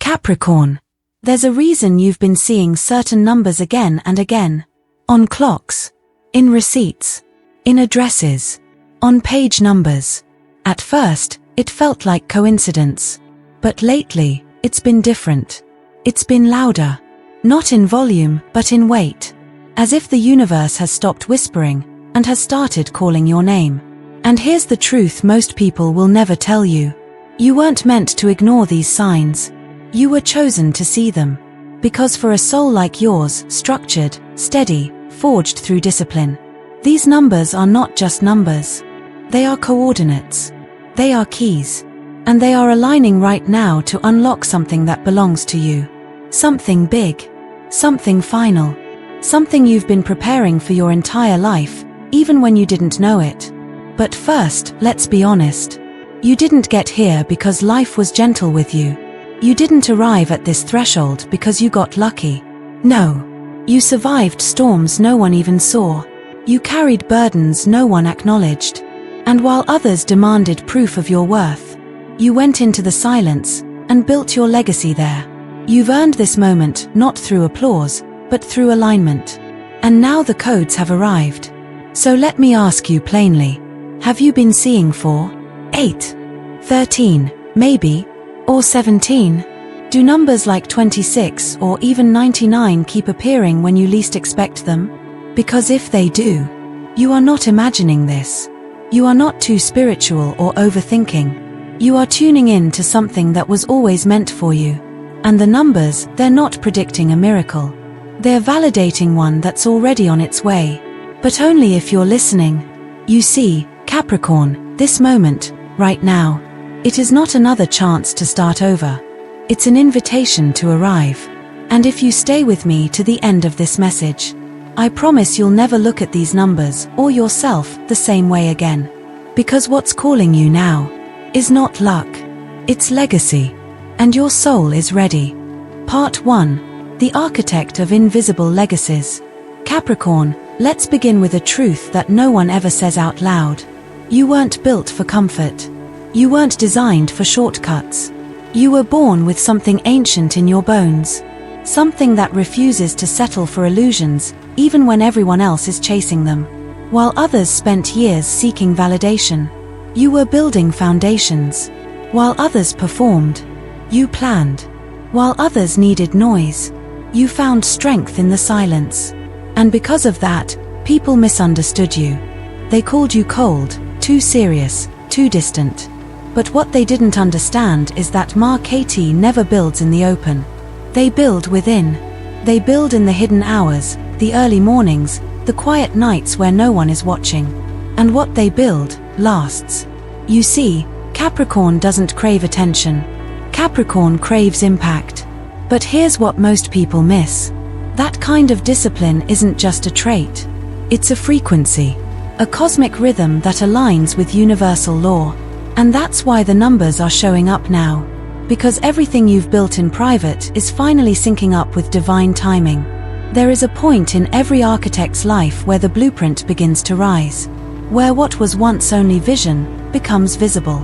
Capricorn. There's a reason you've been seeing certain numbers again and again. On clocks. In receipts. In addresses. On page numbers. At first, it felt like coincidence. But lately, it's been different. It's been louder. Not in volume, but in weight. As if the universe has stopped whispering, and has started calling your name. And here's the truth most people will never tell you. You weren't meant to ignore these signs. You were chosen to see them. Because for a soul like yours, structured, steady, forged through discipline, these numbers are not just numbers. They are coordinates. They are keys. And they are aligning right now to unlock something that belongs to you. Something big. Something final. Something you've been preparing for your entire life, even when you didn't know it. But first, let's be honest. You didn't get here because life was gentle with you. You didn't arrive at this threshold because you got lucky. No. You survived storms no one even saw. You carried burdens no one acknowledged. And while others demanded proof of your worth, you went into the silence and built your legacy there. You've earned this moment not through applause, but through alignment. And now the codes have arrived. So let me ask you plainly, have you been seeing 4, 8, 13, maybe, or 17? Do numbers like 26 or even 99 keep appearing when you least expect them? Because if they do, you are not imagining this. You are not too spiritual or overthinking. You are tuning in to something that was always meant for you. And the numbers, they're not predicting a miracle. They're validating one that's already on its way. But only if you're listening. You see, Capricorn, this moment, right now, it is not another chance to start over. It's an invitation to arrive. And if you stay with me to the end of this message, I promise you'll never look at these numbers or yourself the same way again. Because what's calling you now is not luck, it's legacy. And your soul is ready. Part 1. The Architect of Invisible Legacies. Capricorn, let's begin with a truth that no one ever says out loud. You weren't built for comfort. You weren't designed for shortcuts. You were born with something ancient in your bones. Something that refuses to settle for illusions, even when everyone else is chasing them. While others spent years seeking validation, you were building foundations. While others performed, you planned. While others needed noise, you found strength in the silence. And because of that, people misunderstood you. They called you cold, too serious, too distant. But what they didn't understand is that KT never builds in the open. They build within. They build in the hidden hours, the early mornings, the quiet nights where no one is watching. And what they build lasts. You see, Capricorn doesn't crave attention. Capricorn craves impact. But here's what most people miss. That kind of discipline isn't just a trait. It's a frequency. A cosmic rhythm that aligns with universal law. And that's why the numbers are showing up now. Because everything you've built in private is finally syncing up with divine timing. There is a point in every architect's life where the blueprint begins to rise. Where what was once only vision becomes visible.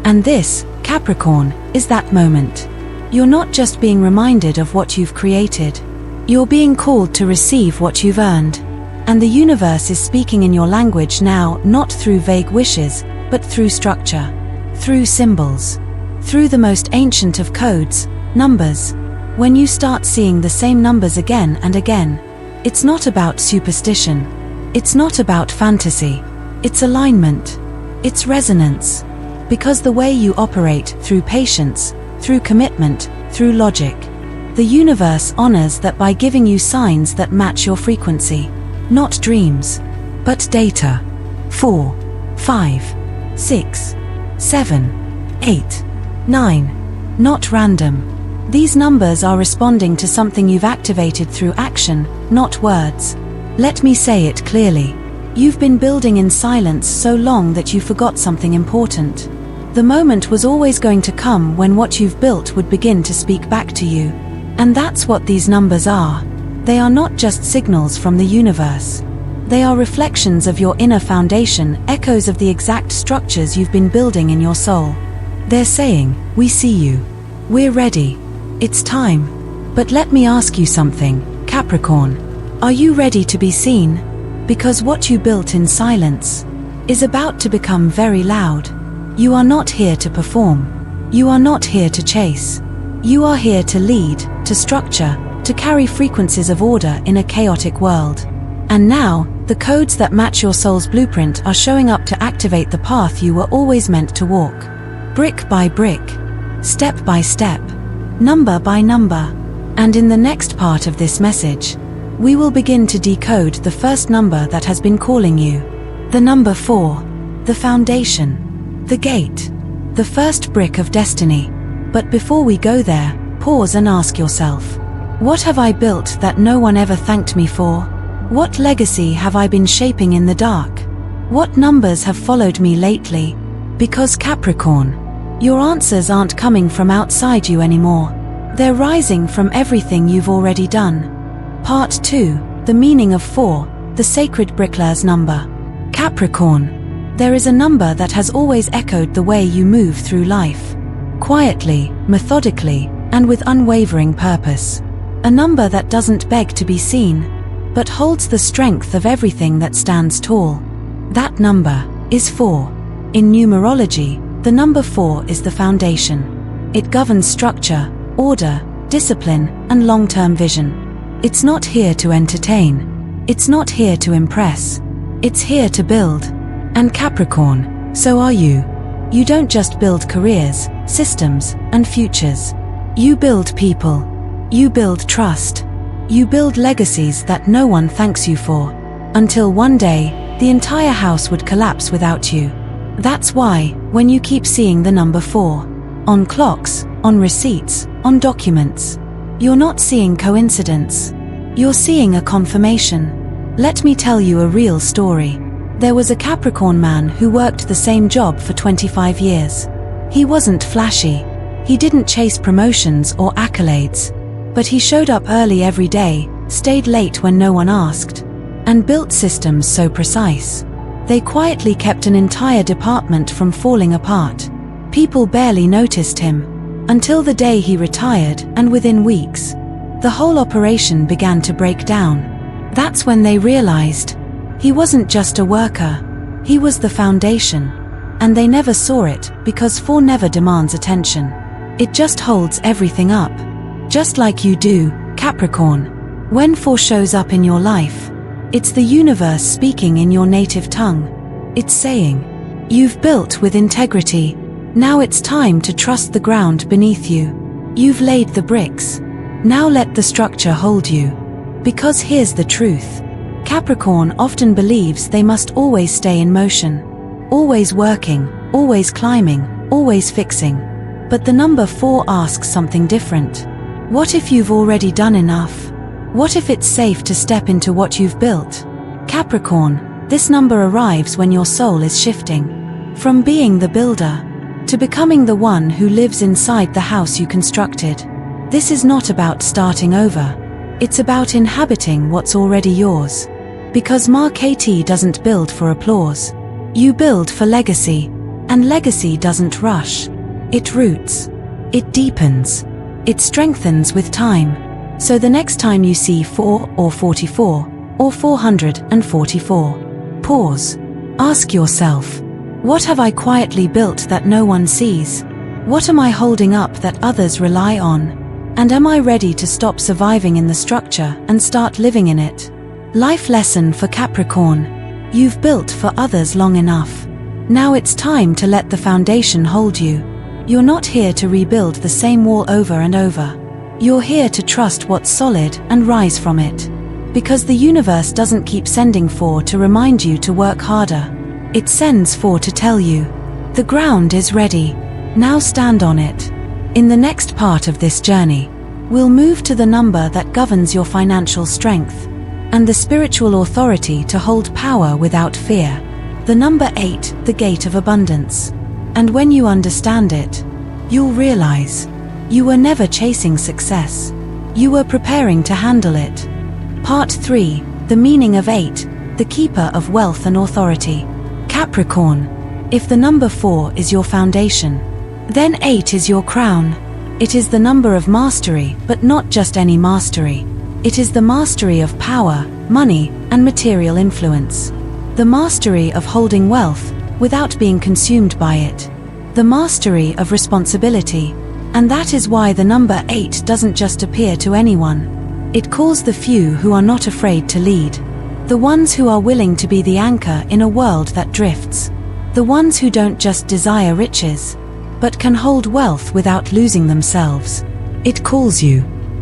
And this, Capricorn, is that moment. You're not just being reminded of what you've created. You're being called to receive what you've earned. And the universe is speaking in your language now, not through vague wishes, but through structure. Through symbols. Through the most ancient of codes, numbers. When you start seeing the same numbers again and again, it's not about superstition. It's not about fantasy. It's alignment. It's resonance. Because the way you operate through patience, through commitment, through logic, the universe honors that by giving you signs that match your frequency. Not dreams, but data. 4, 5, 6, 7, 8, 9. Not random. These numbers are responding to something you've activated through action, not words. Let me say it clearly. You've been building in silence so long that you forgot something important. The moment was always going to come when what you've built would begin to speak back to you. And that's what these numbers are. They are not just signals from the universe. They are reflections of your inner foundation, echoes of the exact structures you've been building in your soul. They're saying, we see you. We're ready. It's time. But let me ask you something, Capricorn. Are you ready to be seen? Because what you built in silence is about to become very loud. You are not here to perform. You are not here to chase. You are here to lead, to structure, to carry frequencies of order in a chaotic world. And now, the codes that match your soul's blueprint are showing up to activate the path you were always meant to walk. Brick by brick, step by step, number by number. And in the next part of this message, we will begin to decode the first number that has been calling you. The number 4, the foundation, the gate, the first brick of destiny. But before we go there, pause and ask yourself, what have I built that no one ever thanked me for? What legacy have I been shaping in the dark? What numbers have followed me lately? Because Capricorn, your answers aren't coming from outside you anymore. They're rising from everything you've already done. Part 2, the meaning of 4, the sacred bricklayer's number. Capricorn, there is a number that has always echoed the way you move through life. Quietly, methodically, and with unwavering purpose. A number that doesn't beg to be seen, but holds the strength of everything that stands tall. That number is 4. In numerology, the number 4 is the foundation. It governs structure, order, discipline, and long-term vision. It's not here to entertain. It's not here to impress. It's here to build. And Capricorn, so are you. You don't just build careers, systems, and futures. You build people. You build trust. You build legacies that no one thanks you for. Until one day, the entire house would collapse without you. That's why, when you keep seeing the number 4, on clocks, on receipts, on documents, you're not seeing coincidence. You're seeing a confirmation. Let me tell you a real story. There was a Capricorn man who worked the same job for 25 years. He wasn't flashy. He didn't chase promotions or accolades. But he showed up early every day, stayed late when no one asked, and built systems so precise. They quietly kept an entire department from falling apart. People barely noticed him, until the day he retired, and within weeks, the whole operation began to break down. That's when they realized he wasn't just a worker, he was the foundation. And they never saw it, because 4 never demands attention. It just holds everything up. Just like you do, Capricorn. When 4 shows up in your life, it's the universe speaking in your native tongue. It's saying, you've built with integrity. Now it's time to trust the ground beneath you. You've laid the bricks. Now let the structure hold you. Because here's the truth. Capricorn often believes they must always stay in motion. Always working, always climbing, always fixing. But the number 4 asks something different. What if you've already done enough? What if it's safe to step into what you've built? Capricorn, this number arrives when your soul is shifting. From being the builder, to becoming the one who lives inside the house you constructed. This is not about starting over. It's about inhabiting what's already yours. Because Mark AT doesn't build for applause. You build for legacy. And legacy doesn't rush. It roots. It deepens. It strengthens with time. So the next time you see 4 or 44 or 444, pause. Ask yourself, what have I quietly built that no one sees? What am I holding up that others rely on? And am I ready to stop surviving in the structure and start living in it? Life lesson for Capricorn. You've built for others long enough. Now it's time to let the foundation hold you. You're not here to rebuild the same wall over and over. You're here to trust what's solid and rise from it. Because the universe doesn't keep sending 4 to remind you to work harder. It sends 4 to tell you, the ground is ready. Now stand on it. In the next part of this journey, we'll move to the number that governs your financial strength and the spiritual authority to hold power without fear. The number 8, the gate of abundance. And when you understand it, you'll realize you were never chasing success. You were preparing to handle it. Part 3, the meaning of 8, the keeper of wealth and authority. Capricorn, if the number 4 is your foundation, then 8 is your crown. It is the number of mastery, but not just any mastery. It is the mastery of power, money, and material influence. The mastery of holding wealth without being consumed by it. The mastery of responsibility. And that is why the number 8 doesn't just appear to anyone. It calls the few who are not afraid to lead. The ones who are willing to be the anchor in a world that drifts. The ones who don't just desire riches, but can hold wealth without losing themselves. It calls you.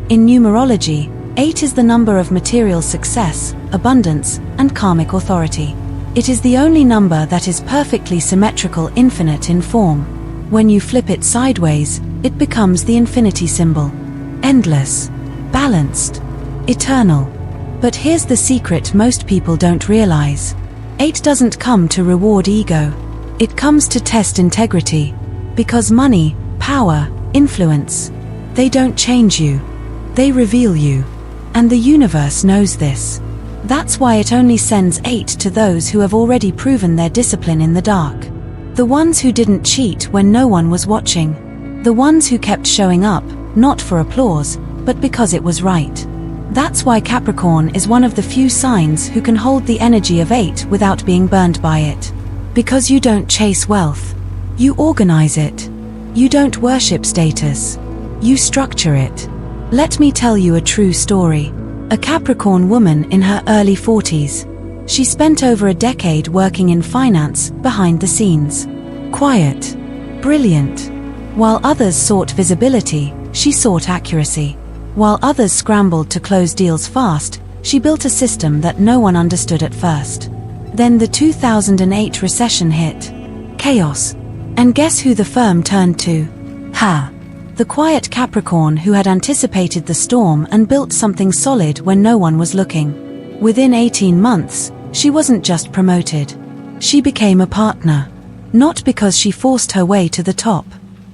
In numerology, 8 is the number of material success, abundance, and karmic authority. It is the only number that is perfectly symmetrical, infinite in form. When you flip it sideways, it becomes the infinity symbol. Endless, balanced, eternal. But here's the secret most people don't realize. 8 doesn't come to reward ego. It comes to test integrity. Because money, power, influence, they don't change you. They reveal you. And the universe knows this. That's why it only sends 8 to those who have already proven their discipline in the dark. The ones who didn't cheat when no one was watching. The ones who kept showing up, not for applause, but because it was right. That's why Capricorn is one of the few signs who can hold the energy of 8 without being burned by it. Because you don't chase wealth. You organize it. You don't worship status. You structure it. Let me tell you a true story. A Capricorn woman in her early 40s. She spent over a decade working in finance, behind the scenes. Quiet. Brilliant. While others sought visibility, she sought accuracy. While others scrambled to close deals fast, she built a system that no one understood at first. Then the 2008 recession hit. Chaos. And guess who the firm turned to? The quiet Capricorn who had anticipated the storm and built something solid when no one was looking. Within 18 months, she wasn't just promoted. She became a partner. Not because she forced her way to the top,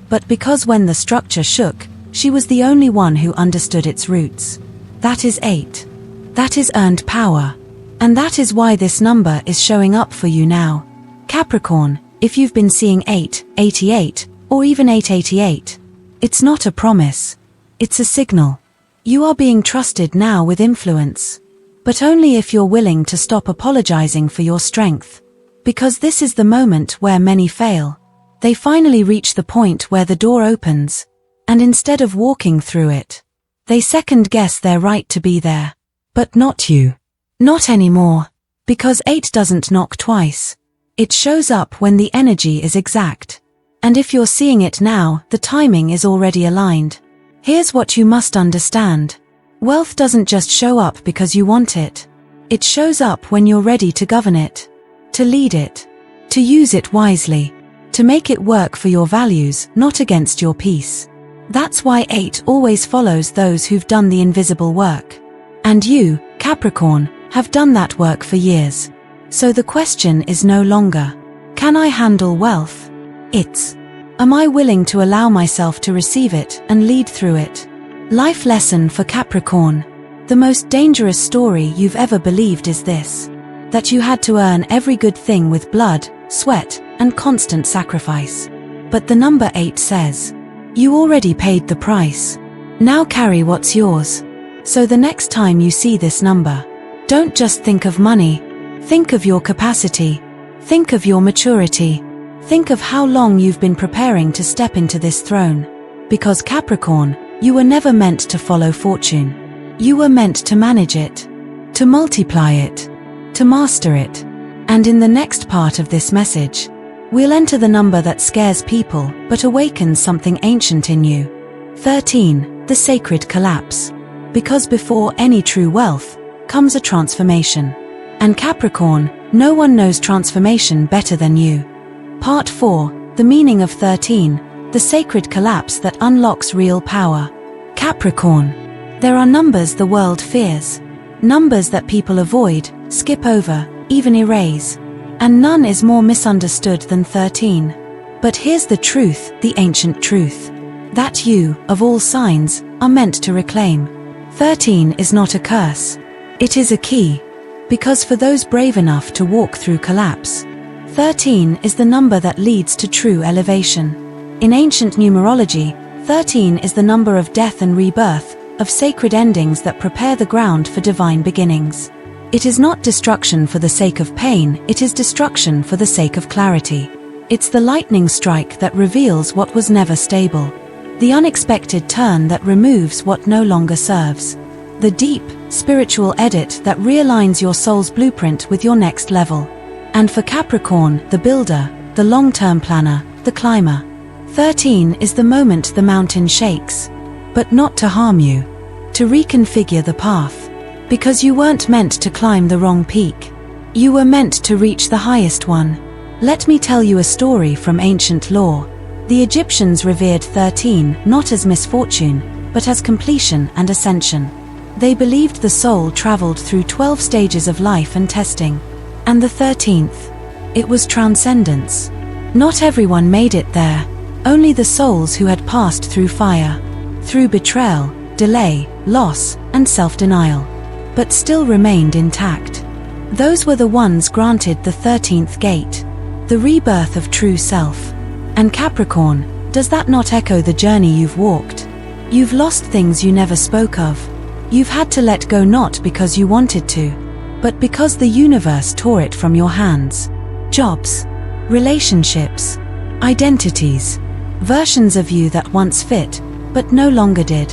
but because when the structure shook, she was the only one who understood its roots. That is 8. That is earned power. And that is why this number is showing up for you now. Capricorn, if you've been seeing 8, 88, or even 888, it's not a promise. It's a signal. You are being trusted now with influence. But only if you're willing to stop apologizing for your strength. Because this is the moment where many fail. They finally reach the point where the door opens. And instead of walking through it, they second-guess their right to be there. But not you. Not anymore. Because 8 doesn't knock twice. It shows up when the energy is exact. And if you're seeing it now, the timing is already aligned. Here's what you must understand. Wealth doesn't just show up because you want it. It shows up when you're ready to govern it. To lead it. To use it wisely. To make it work for your values, not against your peace. That's why 8 always follows those who've done the invisible work. And you, Capricorn, have done that work for years. So the question is no longer, can I handle wealth? It's, am I willing to allow myself to receive it and lead through it? Life lesson for Capricorn. The most dangerous story you've ever believed is this. That you had to earn every good thing with blood, sweat, and constant sacrifice. But the number 8 says, you already paid the price. Now carry what's yours. So the next time you see this number, don't just think of money. Think of your capacity. Think of your maturity. Think of how long you've been preparing to step into this throne. Because Capricorn, you were never meant to follow fortune. You were meant to manage it. To multiply it. To master it. And in the next part of this message, we'll enter the number that scares people but awakens something ancient in you. 13, the sacred collapse. Because before any true wealth comes a transformation. And Capricorn, no one knows transformation better than you. Part 4, the meaning of 13, the sacred collapse that unlocks real power. Capricorn. There are numbers the world fears. Numbers that people avoid, skip over, even erase. And none is more misunderstood than 13. But here's the truth, the ancient truth. That you, of all signs, are meant to reclaim. 13 is not a curse. It is a key. Because for those brave enough to walk through collapse, 13 is the number that leads to true elevation. In ancient numerology, 13 is the number of death and rebirth, of sacred endings that prepare the ground for divine beginnings. It is not destruction for the sake of pain, it is destruction for the sake of clarity. It's the lightning strike that reveals what was never stable. The unexpected turn that removes what no longer serves. The deep, spiritual edit that realigns your soul's blueprint with your next level. And for Capricorn, the builder, the long-term planner, the climber, 13 is the moment the mountain shakes. But not to harm you. To reconfigure the path. Because you weren't meant to climb the wrong peak. You were meant to reach the highest one. Let me tell you a story from ancient lore. The Egyptians revered 13 not as misfortune, but as completion and ascension. They believed the soul traveled through 12 stages of life and testing. And the 13th? It was transcendence. Not everyone made it there. Only the souls who had passed through fire, through betrayal, delay, loss, and self-denial, but still remained intact. Those were the ones granted the 13th gate, the rebirth of true self. And Capricorn, does that not echo the journey you've walked? You've lost things you never spoke of. You've had to let go not because you wanted to, but because the universe tore it from your hands. Jobs, relationships, identities, versions of you that once fit, but no longer did.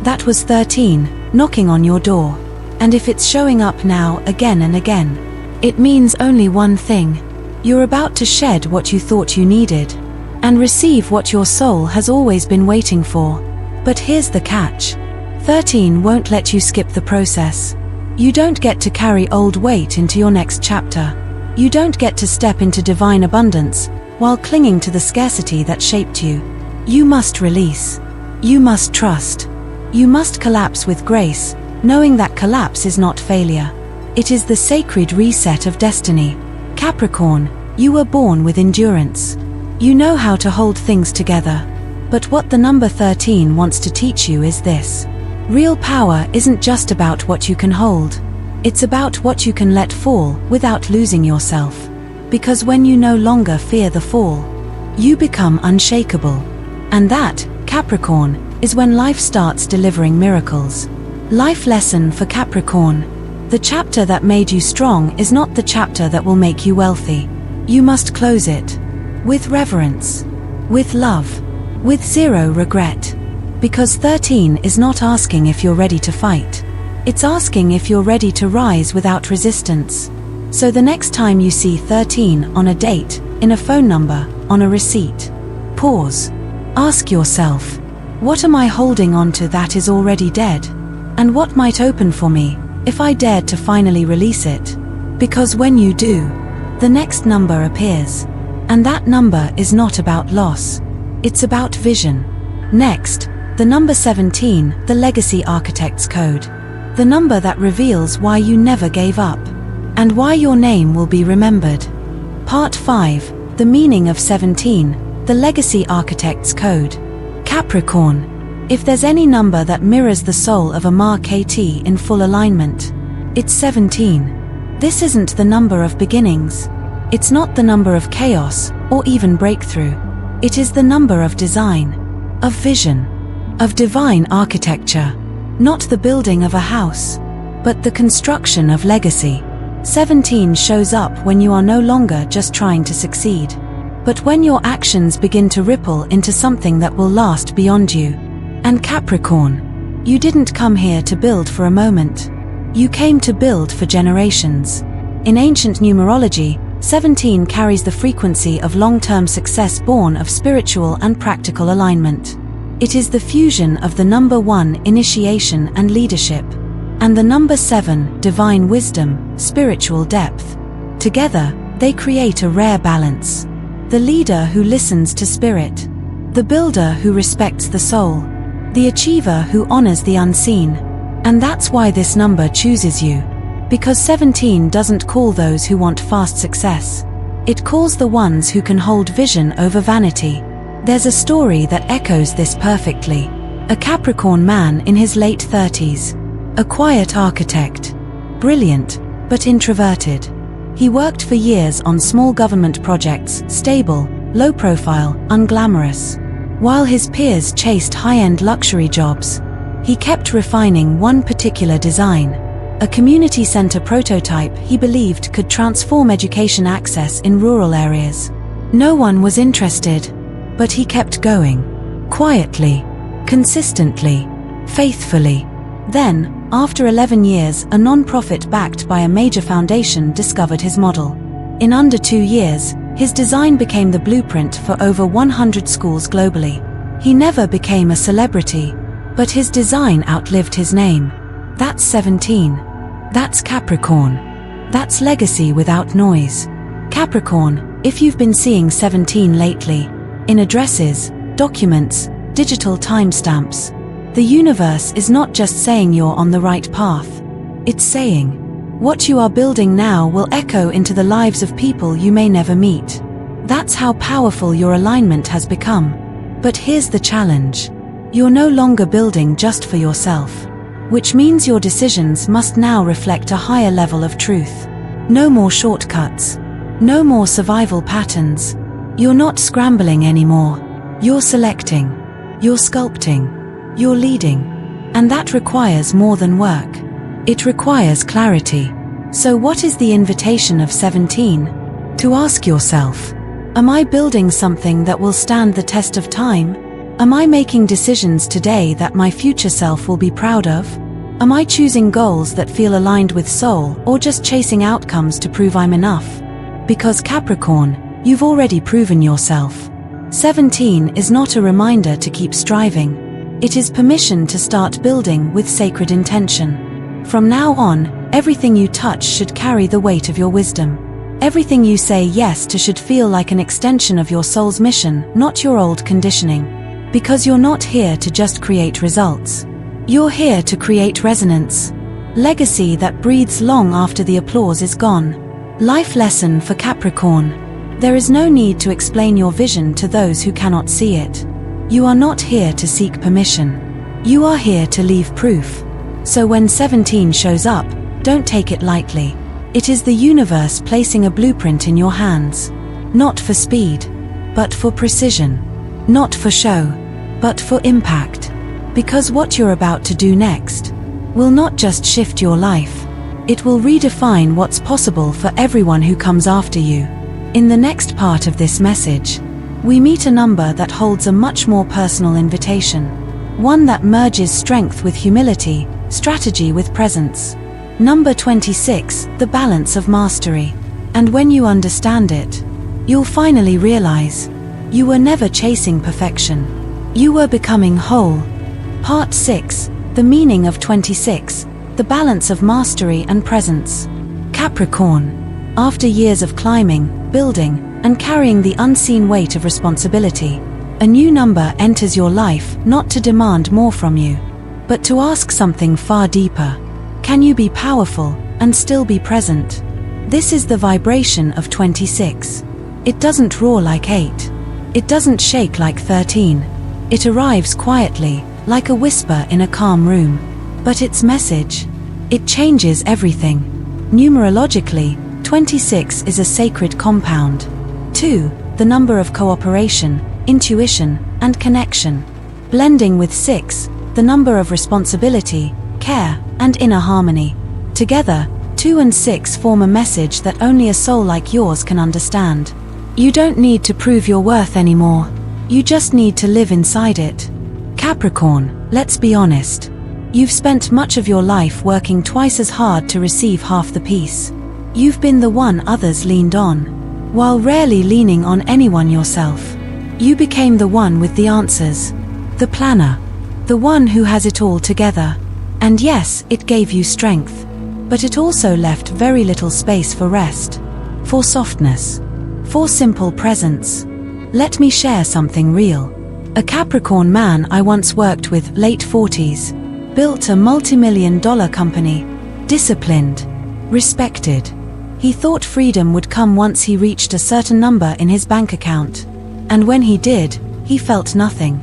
That was 13, knocking on your door. And if it's showing up now again and again, it means only one thing. You're about to shed what you thought you needed, and receive what your soul has always been waiting for. But here's the catch. 13 won't let you skip the process. You don't get to carry old weight into your next chapter. You don't get to step into divine abundance while clinging to the scarcity that shaped you. You must release. You must trust. You must collapse with grace, knowing that collapse is not failure. It is the sacred reset of destiny. Capricorn, you were born with endurance. You know how to hold things together. But what the number 13 wants to teach you is this. Real power isn't just about what you can hold. It's about what you can let fall without losing yourself. Because when you no longer fear the fall, you become unshakable. And that, Capricorn, is when life starts delivering miracles. Life lesson for Capricorn. The chapter that made you strong is not the chapter that will make you wealthy. You must close it. With reverence. With love. With zero regret. Because 13 is not asking if you're ready to fight. It's asking if you're ready to rise without resistance. So the next time you see 13 on a date, in a phone number, on a receipt, pause. Ask yourself, what am I holding on to that is already dead? And what might open for me if I dared to finally release it? Because when you do, the next number appears. And that number is not about loss. It's about vision. Next, the number 17, the Legacy Architect's Code. The number that reveals why you never gave up. And why your name will be remembered. Part 5, the meaning of 17, the Legacy Architect's Code. Capricorn, if there's any number that mirrors the soul of a KT in full alignment, it's 17. This isn't the number of beginnings. It's not the number of chaos, or even breakthrough. It is the number of design, of vision, of divine architecture. Not the building of a house, but the construction of legacy. 17 shows up when you are no longer just trying to succeed, but when your actions begin to ripple into something that will last beyond you. And Capricorn, you didn't come here to build for a moment. You came to build for generations. In ancient numerology, 17 carries the frequency of long-term success born of spiritual and practical alignment. It is the fusion of the number 1, initiation and leadership, and the number 7, divine wisdom, spiritual depth. Together, they create a rare balance. The leader who listens to spirit. The builder who respects the soul. The achiever who honors the unseen. And that's why this number chooses you. Because 17 doesn't call those who want fast success. It calls the ones who can hold vision over vanity. There's a story that echoes this perfectly. A Capricorn man in his late 30s. A quiet architect. Brilliant, but introverted. He worked for years on small government projects, stable, low profile, unglamorous. While his peers chased high-end luxury jobs, he kept refining one particular design, a community center prototype he believed could transform education access in rural areas. No one was interested, but he kept going. Quietly, consistently, faithfully. Then, after 11 years, a non-profit backed by a major foundation discovered his model. In under 2 years, his design became the blueprint for over 100 schools globally. He never became a celebrity, but his design outlived his name. That's 17. That's Capricorn. That's legacy without noise. Capricorn, if you've been seeing 17 lately, in addresses, documents, digital timestamps, the universe is not just saying you're on the right path. It's saying, what you are building now will echo into the lives of people you may never meet. That's how powerful your alignment has become. But here's the challenge. You're no longer building just for yourself, which means your decisions must now reflect a higher level of truth. No more shortcuts. No more survival patterns. You're not scrambling anymore. You're selecting. You're sculpting. You're leading. And that requires more than work. It requires clarity. So what is the invitation of 17? To ask yourself, am I building something that will stand the test of time? Am I making decisions today that my future self will be proud of? Am I choosing goals that feel aligned with soul, or just chasing outcomes to prove I'm enough? Because Capricorn, you've already proven yourself. 17 is not a reminder to keep striving. It is permission to start building with sacred intention. From now on, everything you touch should carry the weight of your wisdom. Everything you say yes to should feel like an extension of your soul's mission, not your old conditioning. Because you're not here to just create results. You're here to create resonance. Legacy that breathes long after the applause is gone. Life lesson for Capricorn. There is no need to explain your vision to those who cannot see it. You are not here to seek permission. You are here to leave proof. So when 17 shows up, don't take it lightly. It is the universe placing a blueprint in your hands. Not for speed, but for precision. Not for show, but for impact. Because what you're about to do next will not just shift your life, it will redefine what's possible for everyone who comes after you. In the next part of this message, we meet a number that holds a much more personal invitation. One that merges strength with humility, strategy with presence. Number 26, the balance of mastery. And when you understand it, you'll finally realize you were never chasing perfection. You were becoming whole. Part 6, the meaning of 26, the balance of mastery and presence. Capricorn. After years of climbing, building, and carrying the unseen weight of responsibility, a new number enters your life, not to demand more from you, but to ask something far deeper. Can you be powerful and still be present? This is the vibration of 26. It doesn't roar like 8. It doesn't shake like 13. It arrives quietly, like a whisper in a calm room. But its message, it changes everything. Numerologically, 26 is a sacred compound. 2, the number of cooperation, intuition, and connection. Blending with 6, the number of responsibility, care, and inner harmony. Together, 2 and 6 form a message that only a soul like yours can understand. You don't need to prove your worth anymore. You just need to live inside it. Capricorn, let's be honest. You've spent much of your life working twice as hard to receive half the peace. You've been the one others leaned on, while rarely leaning on anyone yourself. You became the one with the answers. The planner. The one who has it all together. And yes, it gave you strength. But it also left very little space for rest. For softness. For simple presence. Let me share something real. A Capricorn man I once worked with, late 40s, built a multi-million-dollar company. Disciplined. Respected. He thought freedom would come once he reached a certain number in his bank account. And when he did, he felt nothing.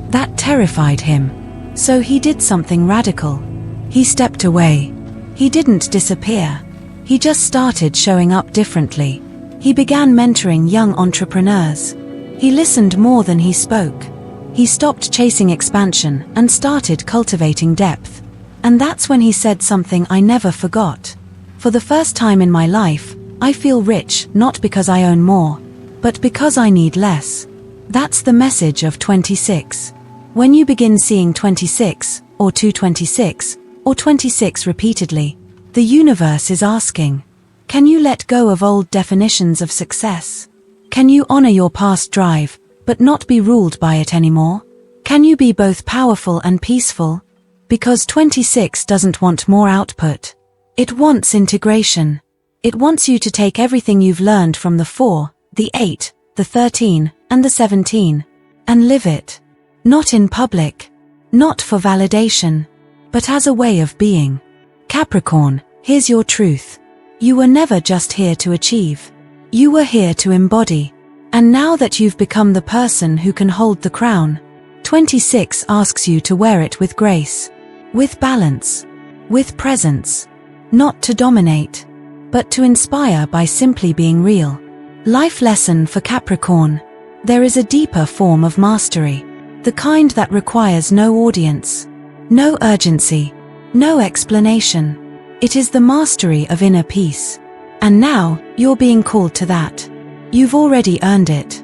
That terrified him. So he did something radical. He stepped away. He didn't disappear. He just started showing up differently. He began mentoring young entrepreneurs. He listened more than he spoke. He stopped chasing expansion and started cultivating depth. And that's when he said something I never forgot. For the first time in my life, I feel rich not because I own more, but because I need less. That's the message of 26. When you begin seeing 26, or 226, or 26 repeatedly, the universe is asking, can you let go of old definitions of success? Can you honor your past drive, but not be ruled by it anymore? Can you be both powerful and peaceful? Because 26 doesn't want more output. It wants integration. It wants you to take everything you've learned from the 4, the 8, the 13, and the 17, and live it. Not in public. Not for validation. But as a way of being. Capricorn, here's your truth. You were never just here to achieve. You were here to embody. And now that you've become the person who can hold the crown, 26 asks you to wear it with grace. With balance. With presence. Not to dominate, but to inspire by simply being real. Life lesson for Capricorn. There is a deeper form of mastery. The kind that requires no audience. No urgency. No explanation. It is the mastery of inner peace. And now, you're being called to that. You've already earned it.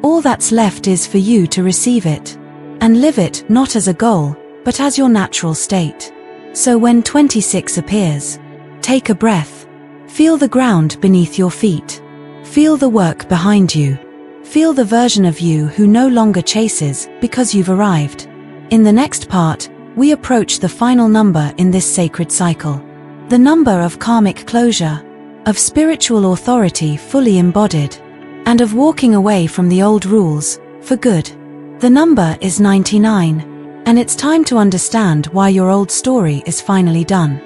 All that's left is for you to receive it. And live it not as a goal, but as your natural state. So when 26 appears, take a breath. Feel the ground beneath your feet. Feel the work behind you. Feel the version of you who no longer chases because you've arrived. In the next part, we approach the final number in this sacred cycle. The number of karmic closure, of spiritual authority fully embodied, and of walking away from the old rules, for good. The number is 99. And it's time to understand why your old story is finally done.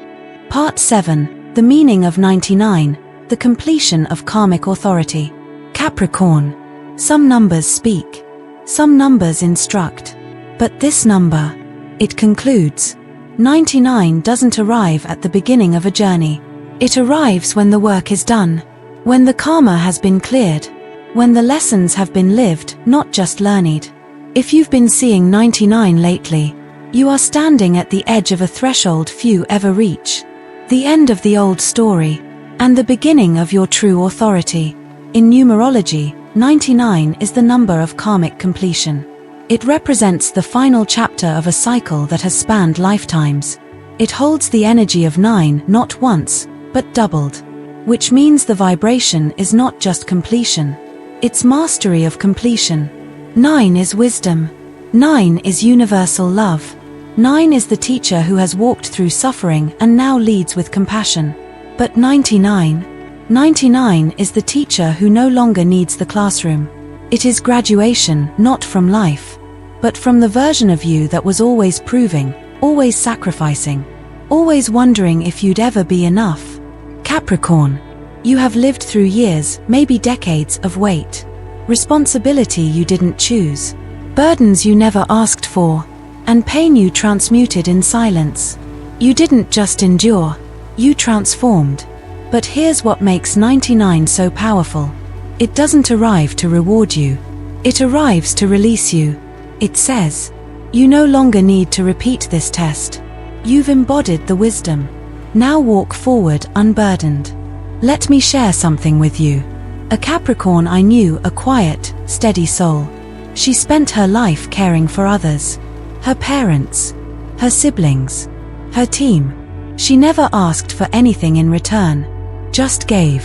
Part 7, the meaning of 99, the completion of karmic authority. Capricorn. Some numbers speak. Some numbers instruct. But this number, it concludes. 99 doesn't arrive at the beginning of a journey. It arrives when the work is done. When the karma has been cleared. When the lessons have been lived, not just learned. If you've been seeing 99 lately, you are standing at the edge of a threshold few ever reach. The end of the old story, and the beginning of your true authority. In numerology, 99 is the number of karmic completion. It represents the final chapter of a cycle that has spanned lifetimes. It holds the energy of 9 not once, but doubled. Which means the vibration is not just completion. It's mastery of completion. 9 is wisdom. 9 is universal love. 9 is the teacher who has walked through suffering and now leads with compassion. But 99 is the teacher who no longer needs the classroom. It is graduation not from life, but from the version of you that was always proving, always sacrificing, always wondering if you'd ever be enough. Capricorn, you have lived through years, maybe decades of weight. Responsibility you didn't choose, burdens you never asked for, and pain you transmuted in silence. You didn't just endure, you transformed. But here's what makes 99 so powerful. It doesn't arrive to reward you. It arrives to release you. It says, you no longer need to repeat this test. You've embodied the wisdom. Now walk forward unburdened. Let me share something with you. A Capricorn I knew, a quiet, steady soul. She spent her life caring for others. Her parents, her siblings, her team. She never asked for anything in return. Just gave.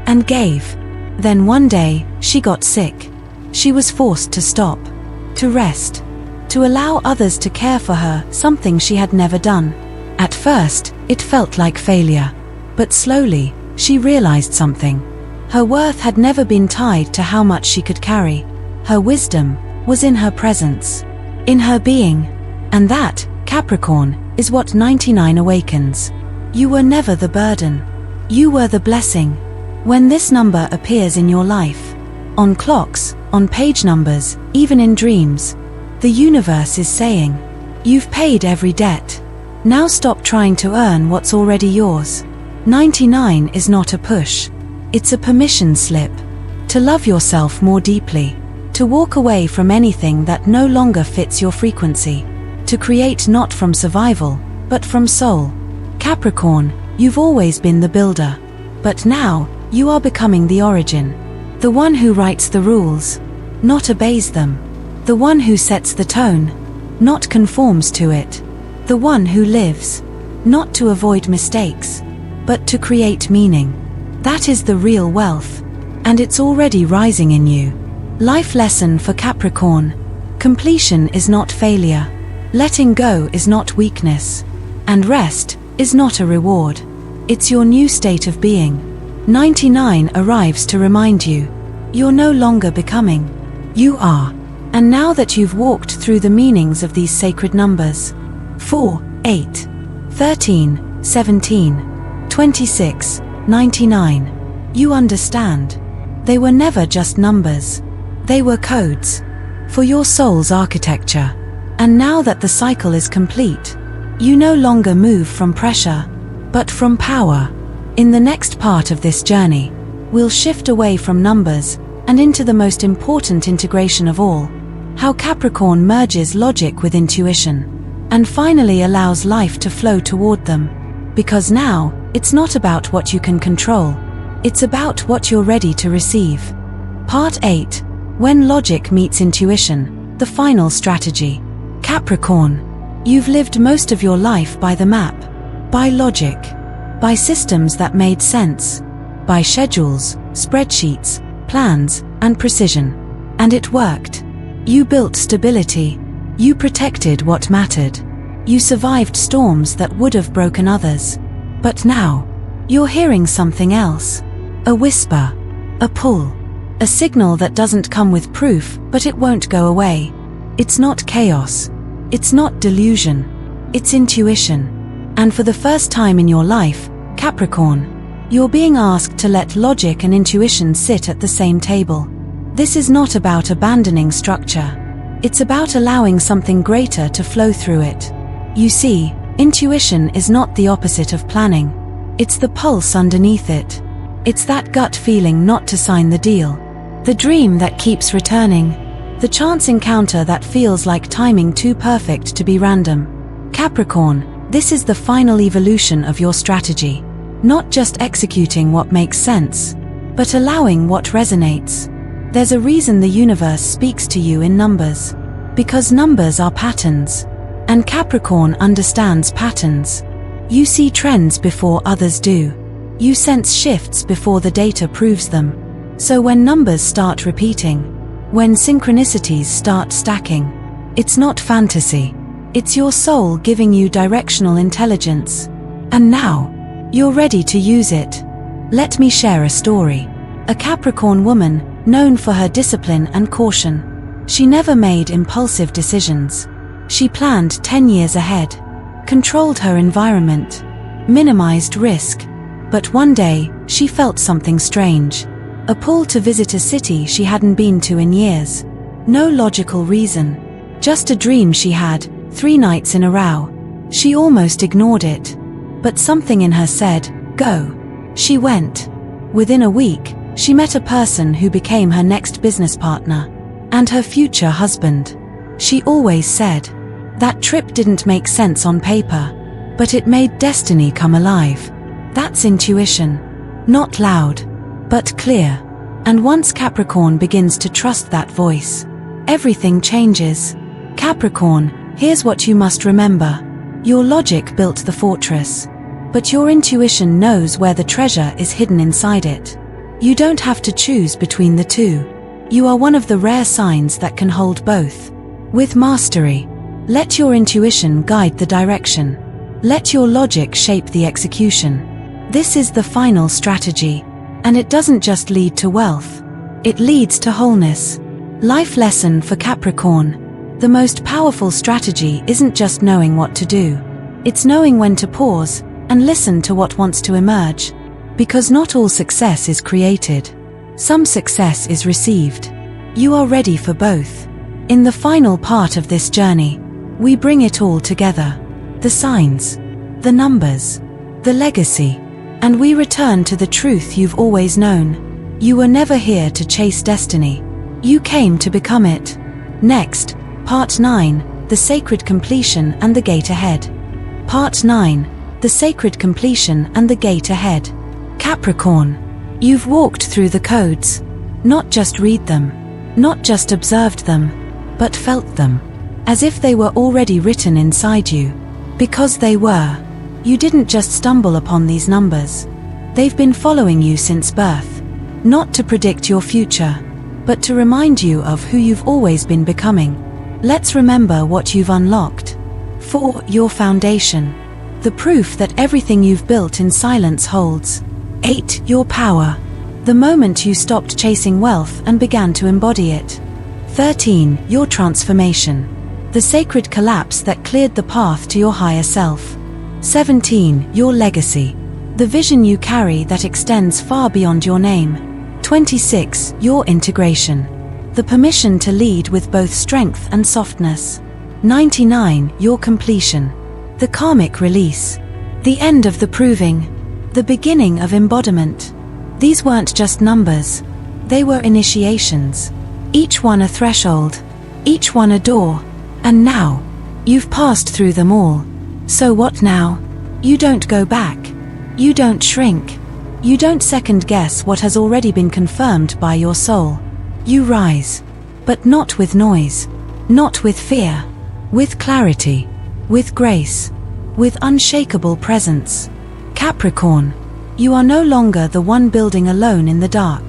And gave. Then one day, she got sick. She was forced to stop. To rest. To allow others to care for her, something she had never done. At first, it felt like failure. But slowly, she realized something. Her worth had never been tied to how much she could carry. Her wisdom was in her presence, in her being. And that, Capricorn, is what 99 awakens. You were never the burden. You were the blessing. When this number appears in your life, on clocks, on page numbers, even in dreams, the universe is saying, you've paid every debt. Now stop trying to earn what's already yours. 99 is not a push. It's a permission slip. To love yourself more deeply. To walk away from anything that no longer fits your frequency. To create not from survival, but from soul. Capricorn, you've always been the builder. But now, you are becoming the origin. The one who writes the rules, not obeys them. The one who sets the tone, not conforms to it. The one who lives, not to avoid mistakes, but to create meaning. That is the real wealth, and it's already rising in you. Life lesson for Capricorn. Completion is not failure. Letting go is not weakness. And rest is not a reward. It's your new state of being. 99 arrives to remind you. You're no longer becoming. You are. And now that you've walked through the meanings of these sacred numbers, 4, 8, 13, 17, 26, 99, you understand. They were never just numbers. They were codes for your soul's architecture. And now that the cycle is complete, you no longer move from pressure, but from power. In the next part of this journey, we'll shift away from numbers and into the most important integration of all, how Capricorn merges logic with intuition, and finally allows life to flow toward them. Because now, it's not about what you can control, it's about what you're ready to receive. Part 8. When logic meets intuition, the final strategy. Capricorn, you've lived most of your life by the map, by logic, by systems that made sense, by schedules, spreadsheets, plans, and precision. And it worked. You built stability. You protected what mattered. You survived storms that would have broken others. But now, you're hearing something else. A whisper, a pull, a signal that doesn't come with proof, but it won't go away. It's not chaos. It's not delusion. It's intuition. And for the first time in your life, Capricorn, you're being asked to let logic and intuition sit at the same table. This is not about abandoning structure. It's about allowing something greater to flow through it. You see, intuition is not the opposite of planning. It's the pulse underneath it. It's that gut feeling not to sign the deal. The dream that keeps returning. The chance encounter that feels like timing too perfect to be random. Capricorn, this is the final evolution of your strategy. Not just executing what makes sense, but allowing what resonates. There's a reason the universe speaks to you in numbers. Because numbers are patterns. And Capricorn understands patterns. You see trends before others do. You sense shifts before the data proves them. So when numbers start repeating, when synchronicities start stacking, it's not fantasy. It's your soul giving you directional intelligence. And now, you're ready to use it. Let me share a story. A Capricorn woman, known for her discipline and caution. She never made impulsive decisions. She planned 10 years ahead, controlled her environment, minimized risk. But one day, she felt something strange. A pull to visit a city she hadn't been to in years. No logical reason. Just a dream she had, 3 nights in a row. She almost ignored it. But something in her said, go. She went. Within a week, she met a person who became her next business partner. And her future husband. She always said, that trip didn't make sense on paper. But it made destiny come alive. That's intuition. Not loud, but clear. And once Capricorn begins to trust that voice, everything changes. Capricorn, here's what you must remember. Your logic built the fortress, but your intuition knows where the treasure is hidden inside it. You don't have to choose between the two. You are one of the rare signs that can hold both. With mastery, let your intuition guide the direction. Let your logic shape the execution. This is the final strategy. And it doesn't just lead to wealth. It leads to wholeness. Life lesson for Capricorn. The most powerful strategy isn't just knowing what to do. It's knowing when to pause and listen to what wants to emerge. Because not all success is created. Some success is received. You are ready for both. In the final part of this journey, we bring it all together. The signs, the numbers, the legacy. And we return to the truth you've always known. You were never here to chase destiny. You came to become it. Next, Part 9, The Sacred Completion and the Gate Ahead. Part 9, The Sacred Completion and the Gate Ahead. Capricorn, you've walked through the codes. Not just read them, not just observed them, but felt them, as if they were already written inside you. Because they were. You didn't just stumble upon these numbers. They've been following you since birth, not to predict your future, but to remind you of who you've always been becoming. Let's remember what you've unlocked. 4. Your foundation. The proof that everything you've built in silence holds. 8. Your power. The moment you stopped chasing wealth and began to embody it. 13. Your transformation. The sacred collapse that cleared the path to your higher self. 17. Your legacy. The vision you carry that extends far beyond your name. 26. Your integration. The permission to lead with both strength and softness. 99. Your completion. The karmic release. The end of the proving. The beginning of embodiment. These weren't just numbers. They were initiations. Each one a threshold. Each one a door. And now, you've passed through them all. So what now? You don't go back. You don't shrink. You don't second-guess what has already been confirmed by your soul. You rise. But not with noise. Not with fear. With clarity. With grace. With unshakable presence. Capricorn, you are no longer the one building alone in the dark.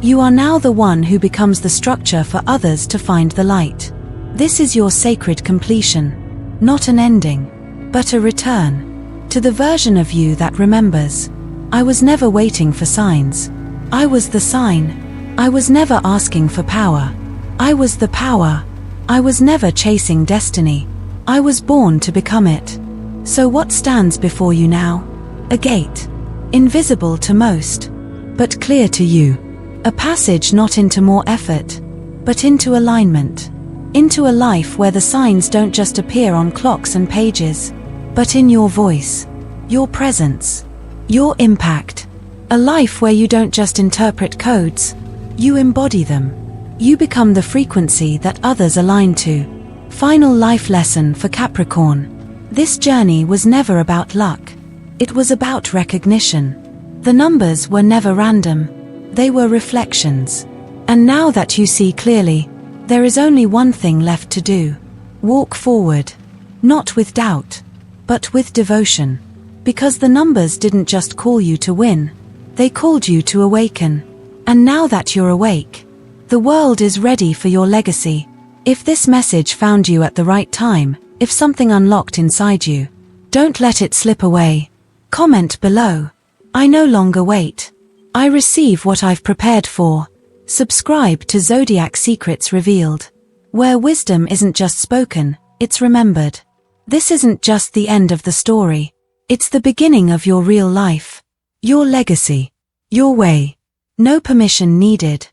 You are now the one who becomes the structure for others to find the light. This is your sacred completion. Not an ending, but a return. To the version of you that remembers. I was never waiting for signs. I was the sign. I was never asking for power. I was the power. I was never chasing destiny. I was born to become it. So what stands before you now? A gate. Invisible to most, but clear to you. A passage not into more effort, but into alignment. Into a life where the signs don't just appear on clocks and pages, but in your voice, your presence, your impact. A life where you don't just interpret codes, you embody them. You become the frequency that others align to. Final life lesson for Capricorn. This journey was never about luck. It was about recognition. The numbers were never random. They were reflections. And now that you see clearly, there is only one thing left to do. Walk forward. Not with doubt, but with devotion. Because the numbers didn't just call you to win. They called you to awaken. And now that you're awake, the world is ready for your legacy. If this message found you at the right time, if something unlocked inside you, don't let it slip away. Comment below. I no longer wait. I receive what I've prepared for. Subscribe to Zodiac Secrets Revealed, where wisdom isn't just spoken, it's remembered. This isn't just the end of the story. It's the beginning of your real life. Your legacy. Your way. No permission needed.